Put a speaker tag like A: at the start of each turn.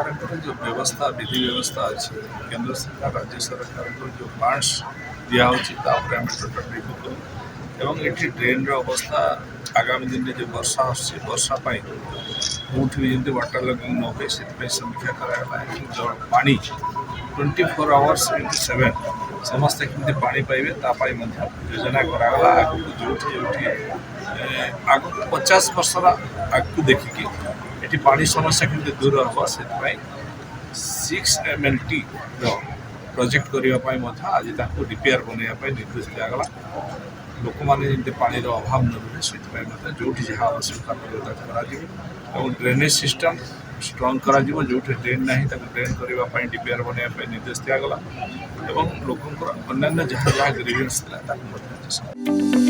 A: सरकार जो व्यवस्था विधि व्यवस्था अच्छी केंद्र सरकार राज्य सरकार जो फंड्स दिया आम टोटाल रिव्यू करूँ एवं ये ड्रेन अवस्था आगामी दिन में जो वर्षा वर्षा कौटी भी जमी वाटर लगिंग न हुए से समीक्षा कराला जल पानी 24 आवर्स इंटू 7 समस्ते केमती पानी पाइबे तापाई योजना कराला आगु जो आग 50 वर्षर आगू देखिकी ये पानी समस्या केमती दूर हम से 6 MLT प्रोजेक्ट करने आज रिपेयर बनवाई निर्देश दिगला लोक मैंने पानी अभाव न रुहे से जो जहाँ आवश्यकता ड्रेनेज सिस्टम स्ट्रंग करा जो ड्रेन ना ड्रेन करने रिपेयर बनवाई निर्देश दिगला लोक अन्य जहाँ जहाँ ग्रीवेंस था